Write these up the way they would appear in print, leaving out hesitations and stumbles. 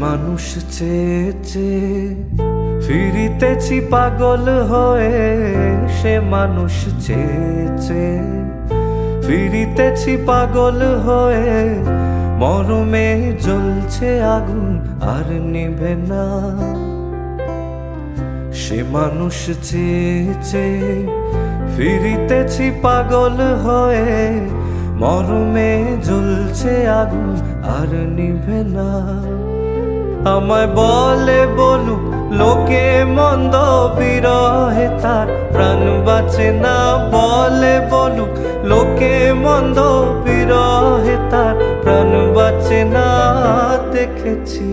মানুষ চেয়ে চেয়ে ফিরিতেছি পাগল হয়ে, সে মানুষ চেয়ে চেয়ে ফিরিতেছি পাগল হয়ে। মরমে জ্বলছে আগুন আর নিভে না, সে মানুষ চেয়ে চেয়ে ফিরিতেছি পাগল হয়ে। মরমে জ্বলছে আগুন আর নিভে না। আমায় বলে বলুক লোকে মন্দ, বিরহে তার প্রাণ বাঁচে না। বলে বলুক লোকে মন্দ, বিরহে তার প্রাণ বাঁচে না। দেখেছি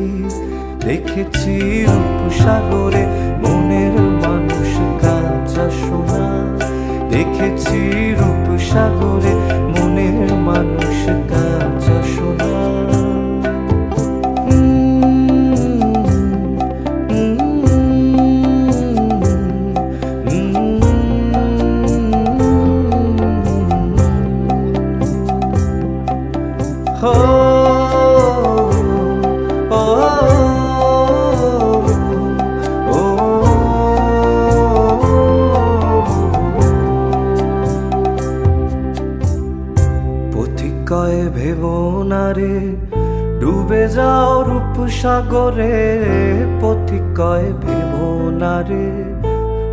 দেখেছি রূপসাগরে মনের মানুষ কাঁচা সোনা। দেখেছি রূপসাগরে মনের মানুষ কাঁচা সোনা। পথিকয়ে ভেবো না রে ডুবে যাও রূপসাগরে। পথিকয়ে ভেবো না রে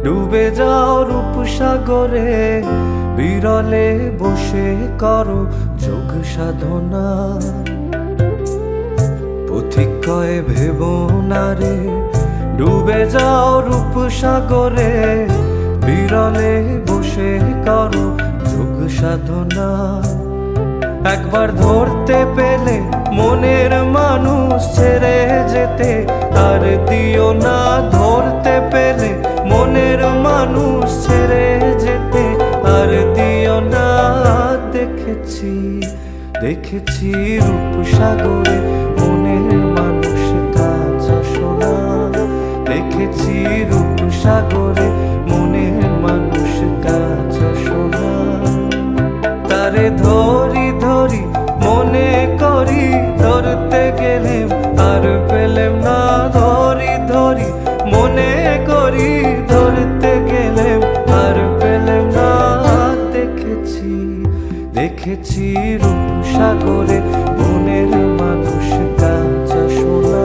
ডুবে যাও রূপসাগরে। বিরলে বসে করো যোগ সাধনা। পথিকয়ে ভেবো না রে ডুবে যাও রূপসাগরে। বিরলে বসে করো যোগ সাধনা। একবার ধরতে পেলে মনের মানুষ ছেড়ে যেতে আর দিও না। ধরতে পেলে মনের মানুষ ছেড়ে যেতে আর দিও না। দেখেছি দেখেছি রূপসাগরে মনের মানুষ কাঁচা সোনা। দেখেছি রূপসাগরে মনের মানুষ কাঁচা সোনা। তারে ধরি ধরি মনে করি, ধরতে গেলেম আর পেলেম না। ধরি ধরি মনে করি, ধরতে গেলেম আর পেলেম না। দেখেছি দেখেছি রূপসাগরে মনের মানুষ কাঁচা সোনা।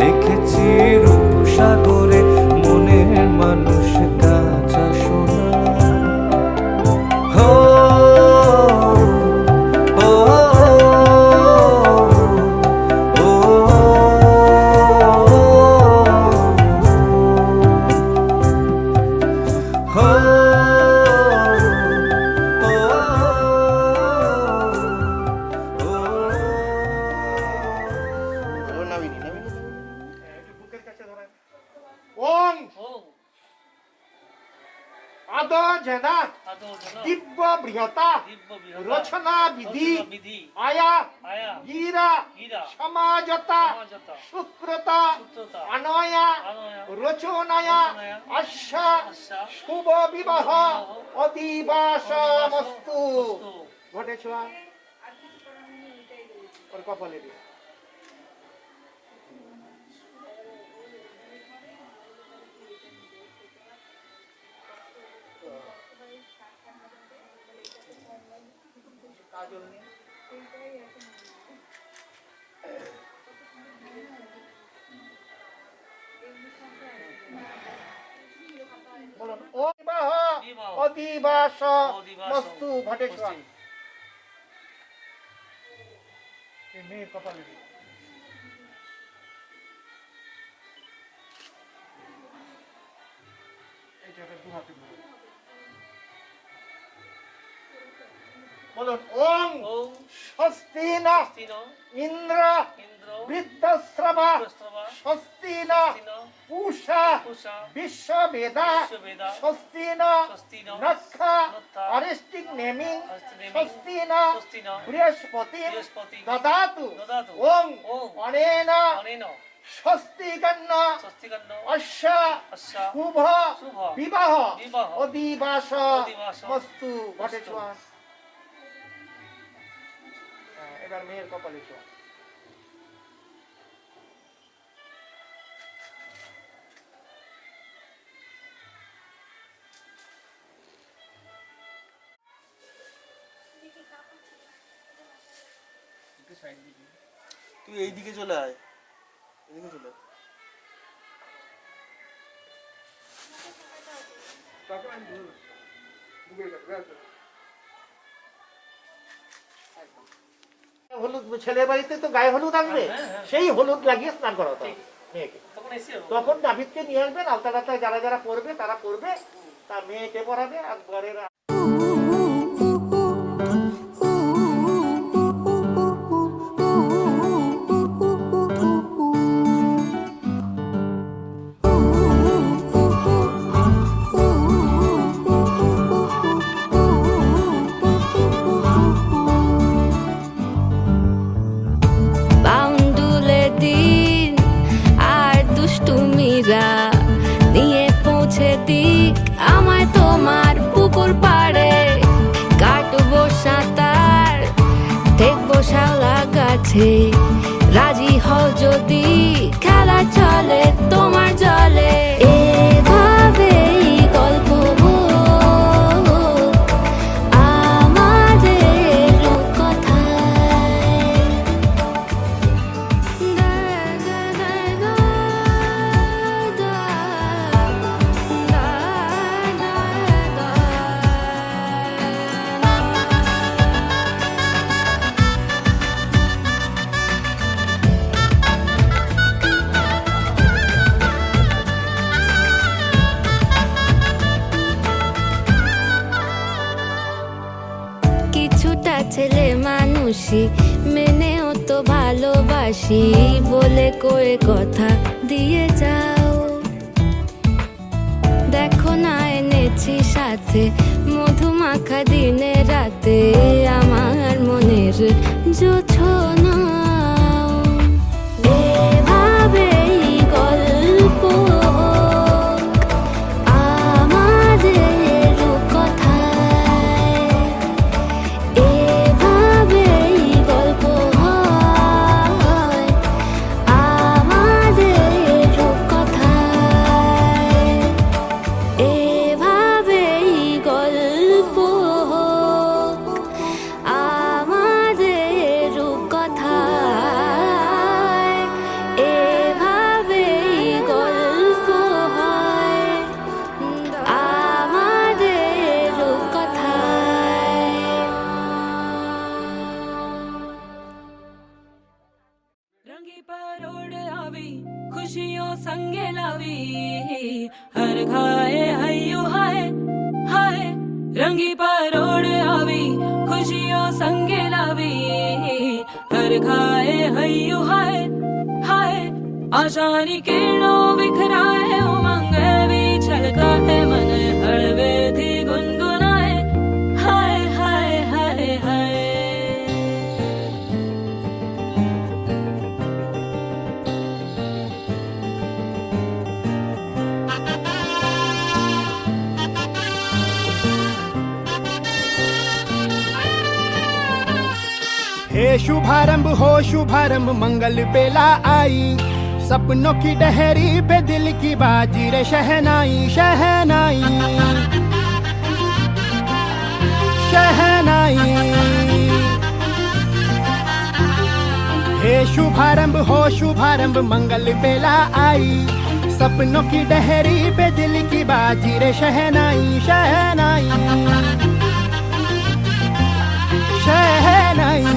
দেখেছি রূপসাগরে মনের মানুষ কাঁচা সোনা। দিব্য বৃহতা রচনা বিধি আয়া গিরা সমাজতা সুক্রতা অনয়া রচনায়া আস্য শুভ বিবাহ অদিবাসমস্তু। ঘটেছোয়া ওর কপালে দিয়ে বলুন ও বিবাহ অদিবাসমস্তু। ঘটেছোয়া মেয়ের কপালে দিয়ে এইটাকে দু হাতে বলুন ওং স্বস্তি না ইন্দ্র বৃদ্ধশ্রবা স্বস্তি না পূষা বিশ্ববেদা স্বস্তি না নক্ষ অরিষ্টিক নেমি স্বস্তি না বৃহস্পতি দদাতু ওং অনেন স্বস্তিগণ্য অস্য শুভ বিবাহ অদিবাসমস্তু। ঘটেছোয়া এবার মেয়ের কপালে ছোঁয়া। তুই এইদিকে চলে আয়, এদিকে চলে আয়। হলুদ ছেলের বাড়িতে তো গায়ে হলুদ আনবে, সেই হলুদ লাগিয়ে স্নান করাতে হবে মেয়েকে। তখন নাপিতকে নিয়ে আসবেন, আলতা টালতায় যারা যারা পড়বে তারা পড়বে, তার মেয়েকে পড়াবে আর বরেরা। বাউন্ডুলে দিন আর দুষ্টুমিরা নিয়ে পৌঁছে দিক আমায় তোমার পুকুর পাড়ে। কাটবো সাঁতার, দেখবো শাওলা গাছে, রাজি হও যদি খেলা চলে তোমার জলে। এভাবেই গল্প হোক আমাদের কথায়। কিছুটা ছেলে মানুষই মেনেও তো ভালোবাসি, বলে কয়ে কথা দিয়ে যাও। দেখো না এনেছি সাথে মধুমাখা দিনে রাতে আমার মনের জোছনা। এভাবেই গল্প আমাদের কথায়। এভাবেই গল্প হয় আমাদের কথায়। এভাবেই গল্প হোক আমাদের কথায়। এভাবেই গল্প হয় আমাদের কথায়। रंगी परोड़ आवी खुशियों संगे लावी, हर खाए हयो हाय हाय। रंगी परोड़ आवी खुशियों संगे लावी, हर खाए हयो हाय हाय। आशानी किरणों बिखराए उमंग भी छलकाए, मन हड़वे थी गुनगुनाए हाय हाय हाय हाय। हे शुभारंभ हो शुभारंभ मंगल बेला आई, सपनों की डहरी पे दिल की बाजी रे शहनाई शहनाई शहनाई। हे शुभारंभ हो शुभारंभ मंगल बेला आई, सपनों की डहरी पे दिल की बाजी रे शहनाई शहनाई शहनाई।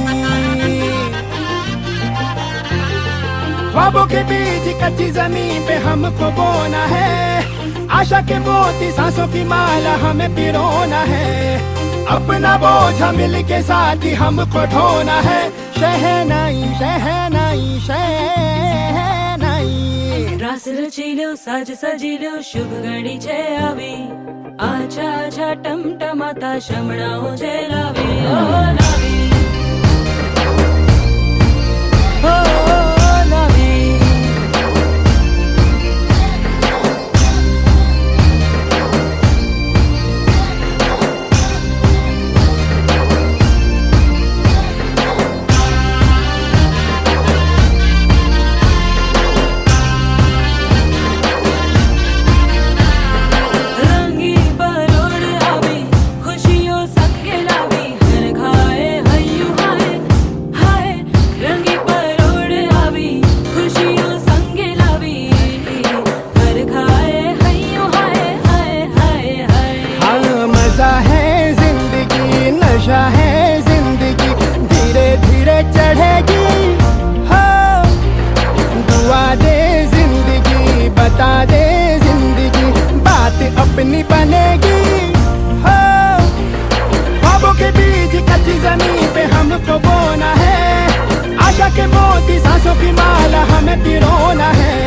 ख्वाबों के बीच कच्ची जमीन पे हमको बोना है, आशा के मोती सांसों की माला हमें पिरोना है। अपना बोझ मिल के साथ ही हमको ढोना है, शहनाई शहनाई शहनाई। रास रचिलो साज सजिलो शुभ घड़ी छे आवी, आछा आछा टमटमाता शमणाओ छे लावी ओ लावी ओ लावी। रंगी परोड़ आवी खुशियों संगे लावी, हर खाए रहेगी हो दुआ दे जिंदगी बता दे जिंदगी बात अपनी बनेगी हो ख्वाबों के बीज कच्ची जमीन पे हमको बोना है आशा के मोती सांसों की माला हमें पिरोना है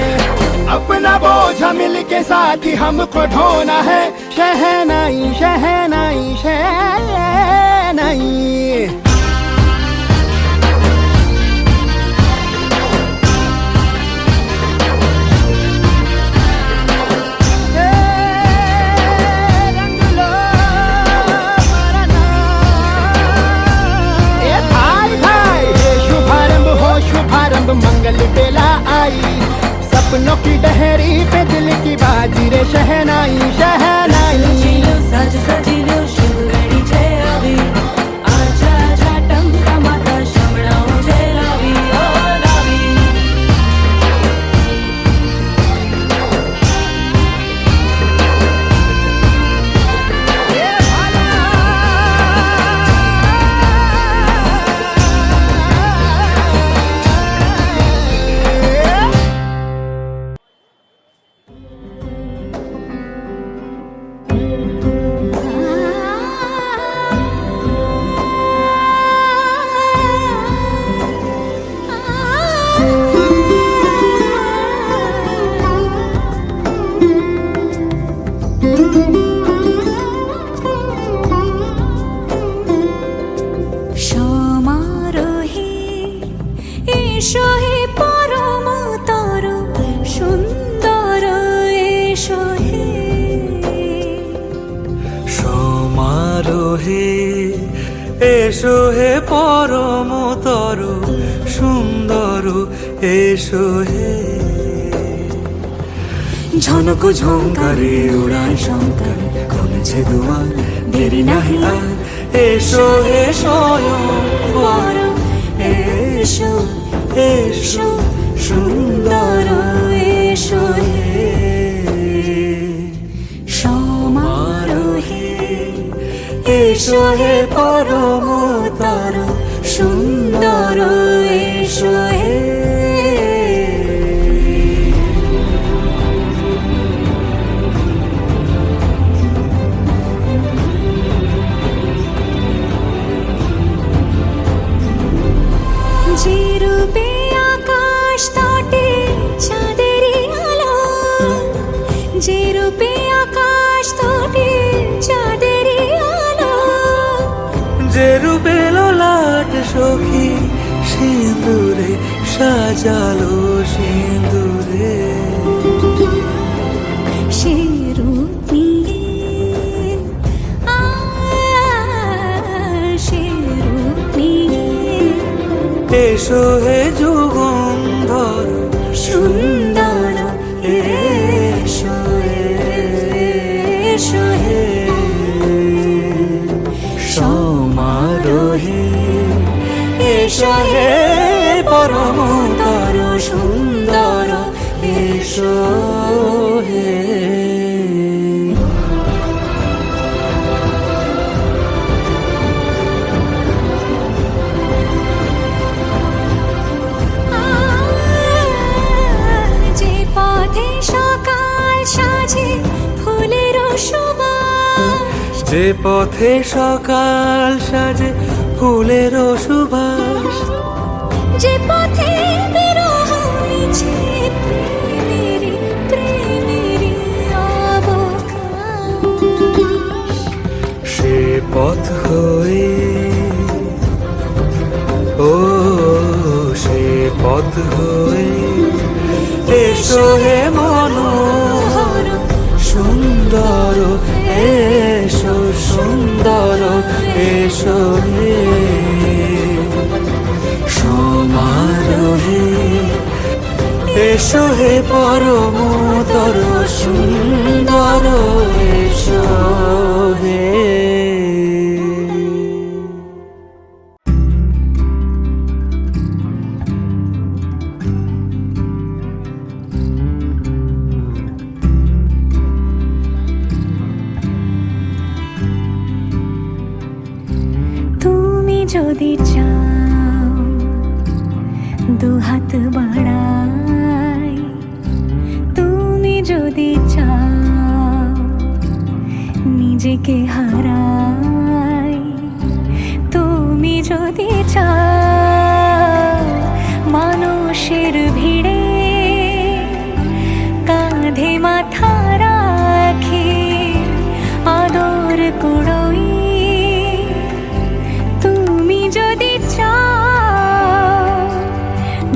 अपना बोझ मिल के साथ ही हमको ढोना है शहनाई शहनाई शहनाई मंगल बेला आई सपनों की डहरी पे दिल की बाजी रे शहनाई शहनाई सजिलो साज सजिलो शुभ घड़ी છે આવી આજા આજા ટમટમાતા શમણાઓ છે લાવી ઓ લાવી সমারোহে এসো হে পরম তর সুন্দর এসো হে সমারোহে এসো হে পরমতর সুন্দর এসো হে ঝনক ঝঙ্কারে উড়ায় শঙ্কর খুলেছে দুয়ার দেরি নাহি আর এসো হে স্বয়ং বর এসো এসো সুন্দর এসো হে সমারোহে এসো হে পরমতর সুন্দর এসো হে যে রূপে আকাশ তটে চাঁদেরই আলো যে রূপে আকাশ তটে চাঁদেরই আলো যে রূপে লোলাট সখী সিঁদুরে সাজালো সিঁদুরে সে রূপ নিয়ে সে রূপ নিয়ে এসো হে যুগন্ধর সুন্দর এসো এসো হে সমারোহে এসো হে পরমতর সুন্দর এসো হে যে পথে সকাল সাজে ফুলের সুবাস যে পথে সকাল সাজে ফুলের সুবাস যে পথে বিরহ মিছে প্রেমেরই প্রেমেরই অবকাশ সে পথ হয়ে ও সে পথ হয়ে এসো হে মনোহর সুন্দর এসো সুন্দর এসো হে সমারোহে এসো হে পরমতর সুন্দর এসো হে তুমি যদি চাও দুহাত বাড়াই তুমি যদি চাও, নিজেকে হারাই তুমি যদি চাও, মানুষের ভিড়ে কাঁধে মাথা রাখি আদর কুড়োই তুমি যদি চাও,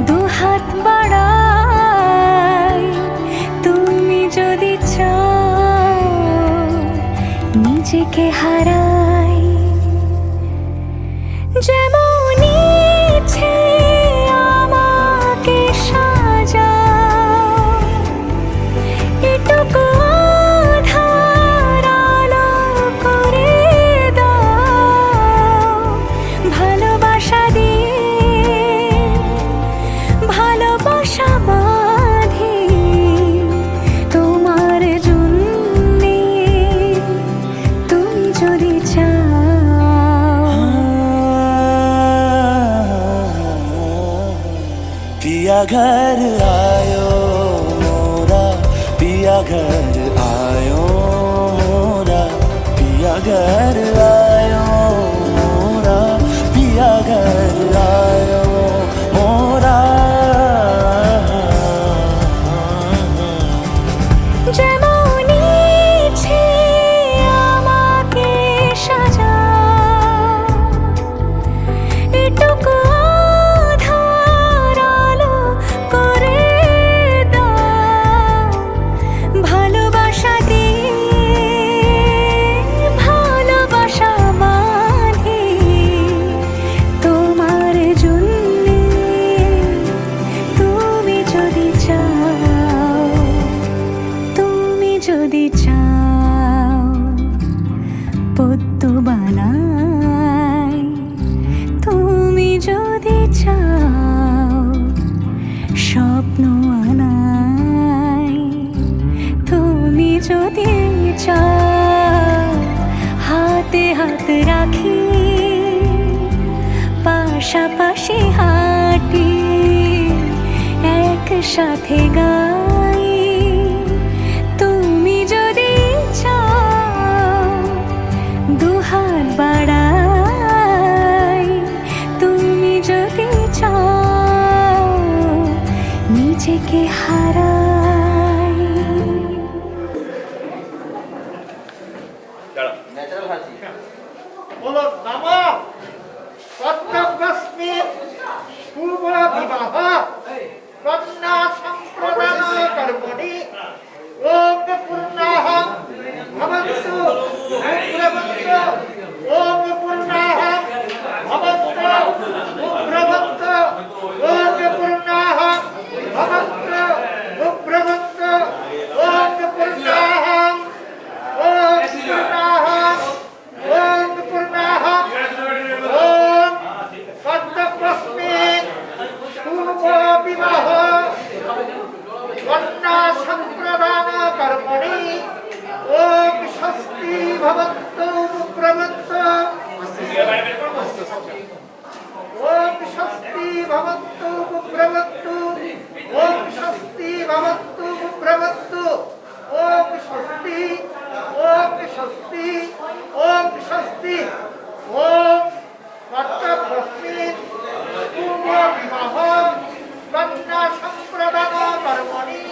দুহাত বাড়াই তুমি যদি চাও, নিজেকে হারাই যেমন ইচ্ছে আমাকে সাজাও, এটুকু আধার আলো করে দাও, ভালোবাসা দিয়ে ভালোবাসা বাঁধি তোমার জন্যে তুমি যদি চাও। पिया घर आयो मोरा, पिया घर आयो मोरा, पिया घर आयो मोरा, पिया घर आयो मोरा। যেমন ইচ্ছে আমাকে সাজাও, এটুকু আধার আলো করে দাও, ভালোবাসা দিয়ে ভালোবাসা বাঁধি তোমার জন্যে তুমি যদি চাও, তুমি যদি চাও, পদ্ম বানাই তুমি যদি চাও, স্বপ্ন আনাই তুমি যদি চাও, হাতে হাত রাখি পাশাপাশি হাঁটি একসাথে গাই তুমি যদি চাও, দুহাত বাড়াই তুমি যদি চাও, নিজেকে হারাই। বলো নমঃ কর্তব্যস্মি পূর্ব বিবাহ কন্যা সম্প্রদান কর্মণি ওম পূর্ণাহ ভবন্তু উগ্রবন্ত ওম পূর্ণাহ ভবন্তু উগ্রবন্ত ওম পূর্ণাহ ভবন্তু উগ্রবন্ত ওম পূর্ণাহ ওম পূর্ণাহ ওম পূর্ণাহ ওম কর্তব্যস্মিন পূর্ব বিবাহ কন্যা সম্প্রদান কর্মণি ওম স্বস্তি ভবন্তু প্রবন্ত ওম স্বস্তি ভবন্তু প্রবন্তু ওম স্বস্তি ভবন্তু প্রবন্তু ওম স্বস্তি ওম স্বস্তি ওম স্বস্তি ওম কর্তব্যস্মিন পূর্ব বিবাহ কন্যা সম্প্রদান কর্মণি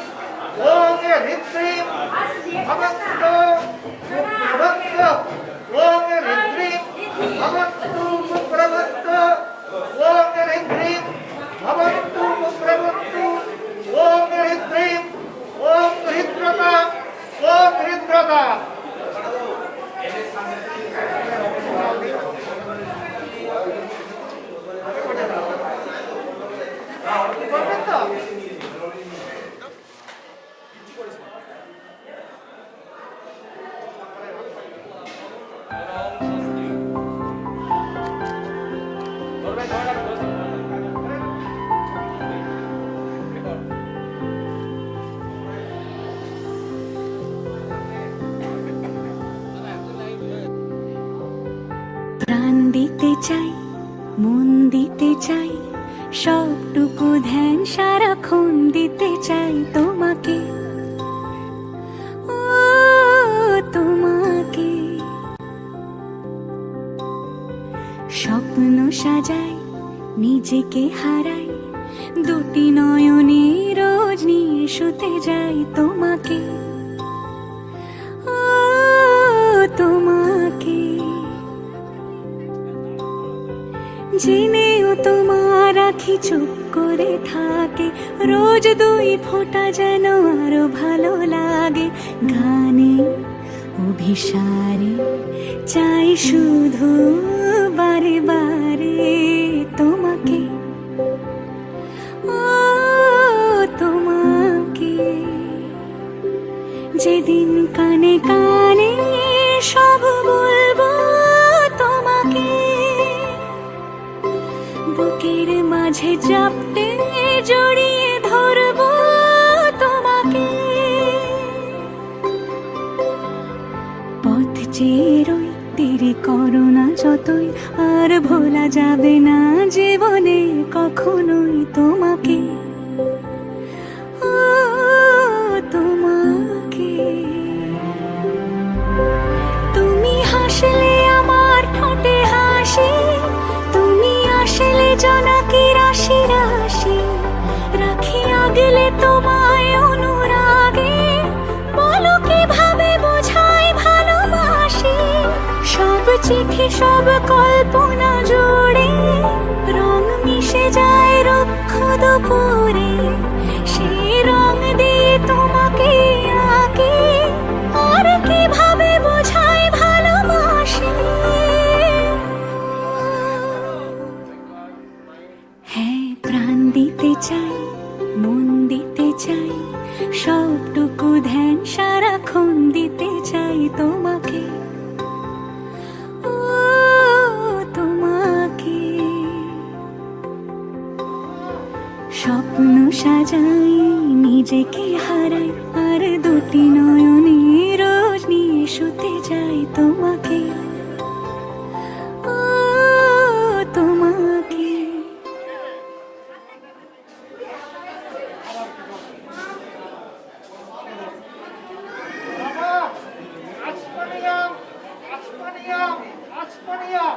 ওম ঋদ্রিম ভবন্তু প্রবন্ত ওম ঋদ্রিম ভবন্তু প্রবন্ত ওম ঋদ্রিম ভবন্তু প্রবন্তু ওম ঋদ্রিম ওম হৃদ্রতা ওম হৃদ্রতা। করবেন তো? প্রাণ দিতে চাই, মন দিতে চাই, সবটুকু ধ্যান সারাক্ষণ দিতে চাই তোমাকে, ও তোমাকে। স্বপ্ন সাজাই, নিজেকে হারাই, দুটি নয়নে রোজ নিয়ে শুতে যাই তোমাকে, ও তোমাকে। জেনেও তোমার আখি চুপ করে থাকে, রোজ দুই ফোঁটা যেন আরো ভালো লাগে। গানে অভিসারে চাই শুধু বারে বারে তোমাকে, ও তোমাকে। যেদিন কানে কানে সব বলবো তোমাকে, বুকের মাঝে চাপটে জড়িয়ে ধরবো তোমাকে। পথ চেয়ে রই, দেরি করো না যতই, আর ভোলা যাবে না জীবনে কখনোই তোমাকে, ও তোমাকে। তুমি হাসলে আমার ঠোঁটে হাসি, তুমি আসলে জোনাকি রাশি রাশি। রাখি আগলে তোমায় অনুরাগে, বলো কিভাবে বোঝাই ভালোবাসি। সব চিঠি সব কল্পনা জুড়ে রং মিশে যায় রুক্ষ দুপুরে, সেই রং দিয়ে তোমাকে আঁকি, আর কিভাবে বোঝাই ভালোবাসি। হ্যাঁ, প্রাণ দিতে চাই, মন দিতে চাই, সবটুকু ধ্যান সারাক্ষণ দিতে চাই তোমাকে, ও তোমাকে। স্বপ্ন সাজাই, নিজেকে হারাই, আর দুটি নয়নে রোজ নিয়ে শুতে যাই তোমাকে, ও তোমাকে। আসমানিয়াম, আসমানিয়াম, আসমানিয়াম, আসমানিয়াম।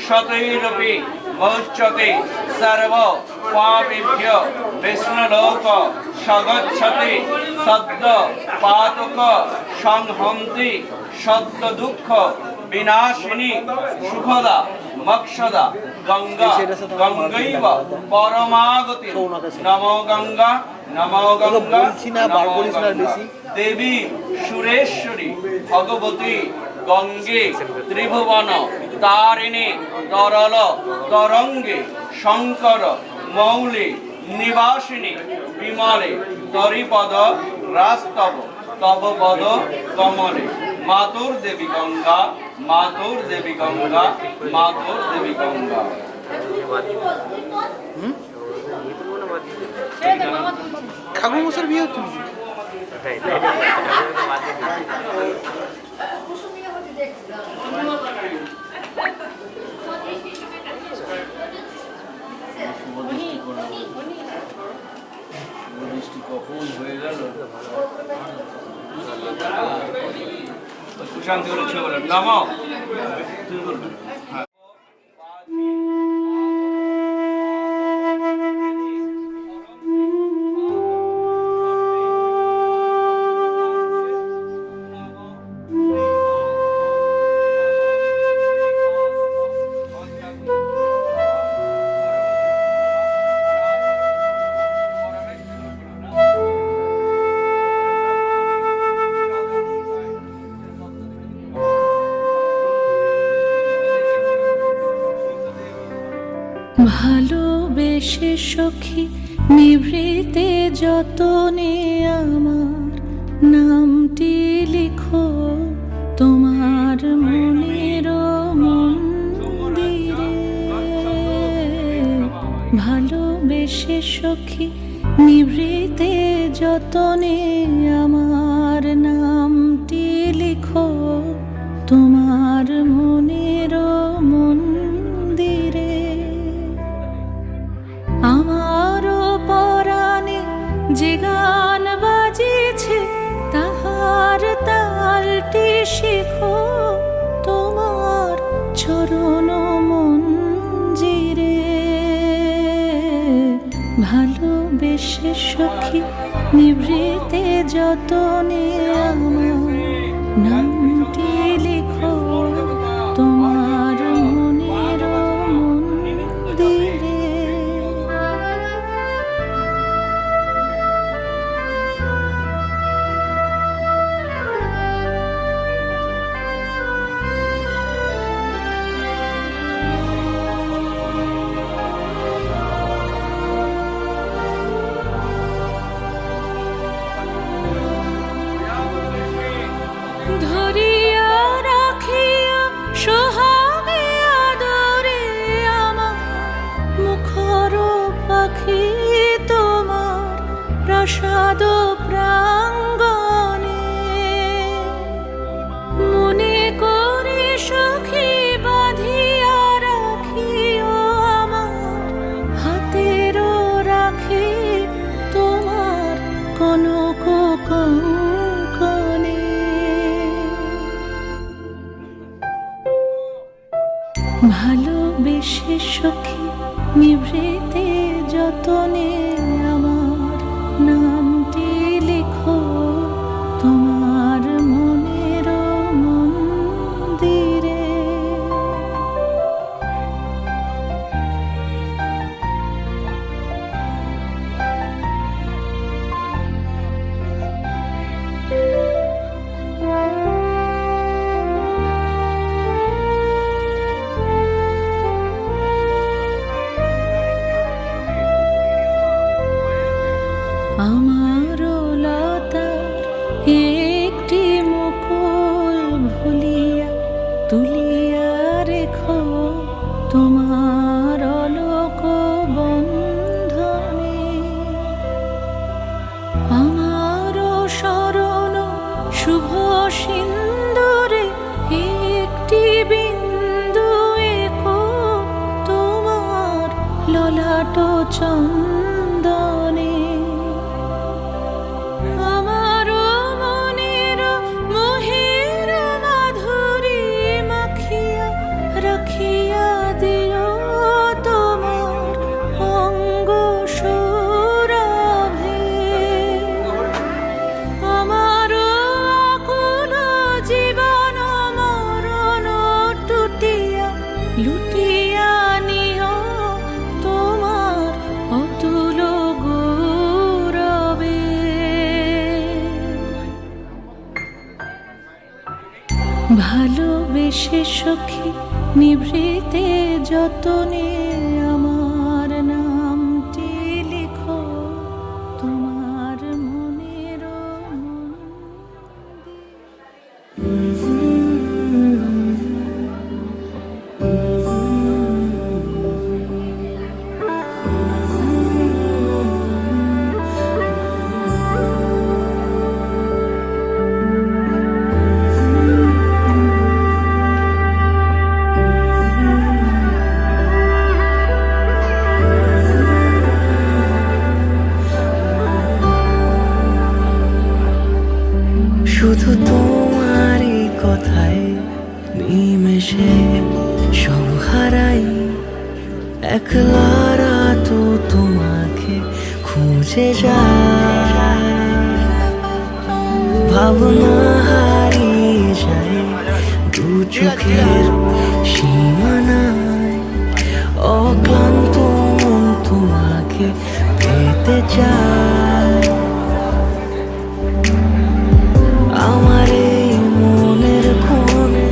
শতৈরপি মোচ্যতে সর্ব পাপেভ্য বিষ্ণুলোক সগচ্ছতি সদ্য পাতক সংহন্তি সদ্য দুঃখ বিনাশিনী সুখদা মক্ষদা গঙ্গা গঙ্গৈব পরমাগতি নমো গঙ্গা নমো গঙ্গা নমো গঙ্গা। দেবী সুরেশ্বরী ভগবতী গঙ্গে ত্রিভুবন তারিণী তরল তরঙ্গে শঙ্কর মৌলি নিবাসিনী বিমলে তরিপদ রাস্তব তব পদ কমলে। মাতুর দেবী গঙ্গা মাতুর দেবী গঙ্গা মাতুর দেবী গঙ্গা। খাগু মশার বিয়ে হচ্ছে কখন হয়ে গেল সুশান্তি বলেছে বলে নাম ভালোবেসে সখী নিভৃতে যতনে আমার নামটি লিখো তোমার মনের মন্দিরে। ভালোবেসে সখী নিভৃতে যতনে আমার নামটি লিখো তোমার মনের মন্দিরে। আমারও পরাণে যে গান বাজিছে তাহার তালটি শেখো তোমার চরণ মঞ্জিরে। ভালোবেসে সখী নিভৃতে যতনে আমার নামটি লিখো তোমার মনের মন্দিরে। ধরিয়া রাখিয়া সোহাগে আদরে আমার মুখর পাখি তোমার প্রাসাদ প্রাঙ্গণে। মনে করে সখী বাঁধিয়া রাখিও আমার হাতের রাখি তোমার কনক কঙ্কণে। ভালোবেসে সখী নিভৃতে যতনে আমার নামটি লিখো তোমার মনের মন্দিরে। আমারও লতার একটি মুকুল ভুলিয়া তুলিয়া রেখো তোমার অলোক বন্ধনে। আমারও শরণ শুভ সিন্দুরে একটি বিন্দু এঁকো তোমার ললাট চন্দনে। আমারও মনের মোহের মাধুরী মাখিয়া রাখিয়া ভালোবেসে সখী নিভৃতে যতনে আমার নামটি লিখো তোমার মনের শুধু তোমারই কথায় নিমেষে সব হারাই, একলারা তো তোমাকে খুঁজে যায়, ভাবনা হারিয়ে যায় দু চোখের সীমানায়, অক্লান্ত মন তোমাকে পেতে চায়। আমার এই মনের কোণে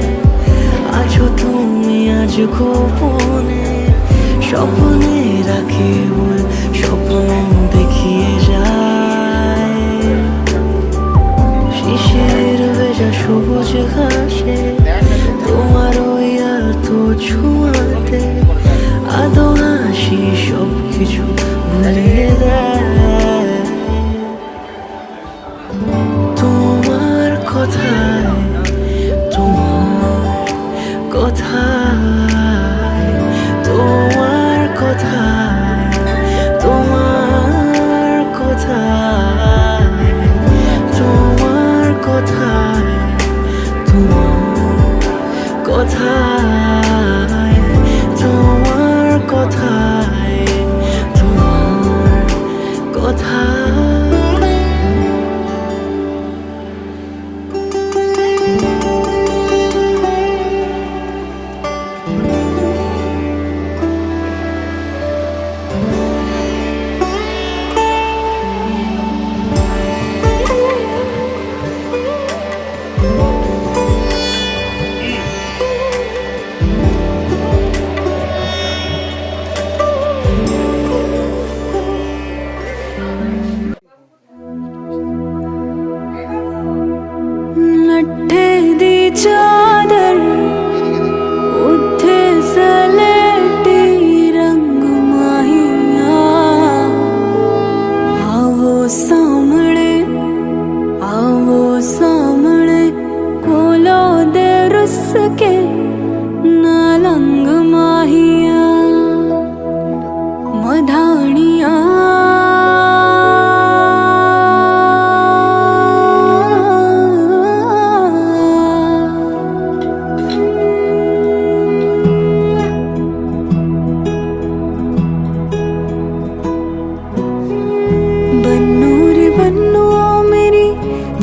আছো তুমি আজ গোপনে, স্বপ্নে রাখি বল স্বপ্ন দেখিয়ে যায়, শিশির ভেজা সবুজ ঘাসে তোমার ওই আলতো ছোঁয়াতে আদো হাসি সব কিছু ভুলিয়ে দেয়। তোমার কথায়, তোমার কথায়, তোমার কথায়, তোমার কথায়, তোমার কথায়, তোমার কথায়, তোমার কথায়, তোমার কথায়। लट्ठे दी चादर उठे सलेटी रंग माहिया, आवो सामने कोलो दे रुस के नालंग माहिया, मधानिया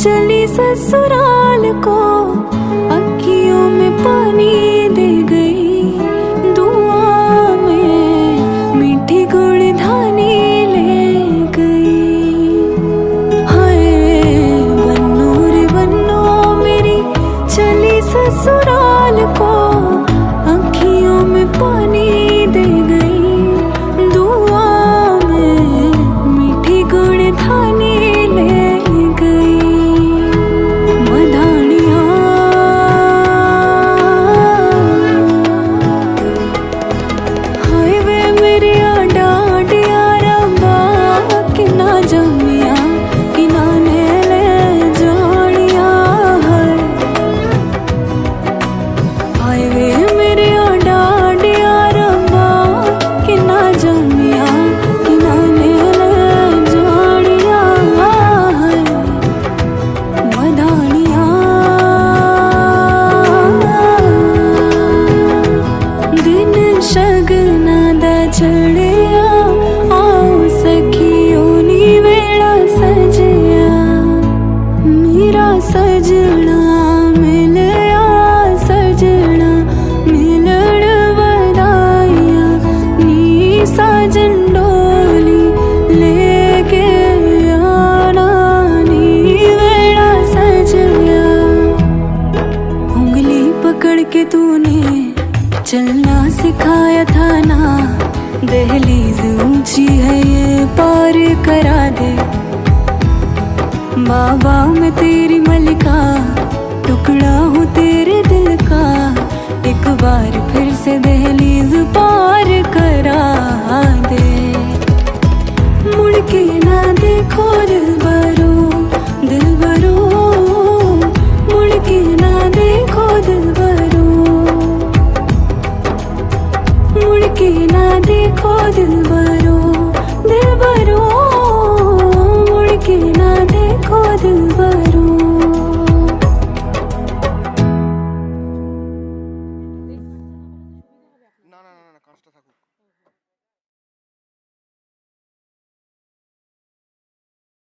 चली ससुराल को अखियों में पानी दे गई, दुआ में मीठी गुड़धानी ले गई। हाय बन्नू रे बन्नू मेरी चली ससुराल को अखियों में पानी दे गई, दुआ में मीठी गुड़धानी ले गई। सजना मिलया सजना मिलण वदाया नी साजन डोली लेके आना नी वेड़ा सजया उंगली के तूने चलना सिखाया था ना, दहलीज ऊंची है ये पार करा दे। बाबा मैं तेरी मलिका, टुकड़ा हूँ तेरे दिल का, एक बार फिर से दहलीज पार करा दे। मुड़ के ना देखो दिलबरो, दिलबरो, मुड़ के ना देखो दिलबरो, मुड़ के ना देखो दिलबरो, दिलबरो, मुड़ के ना देखो दिलबरो।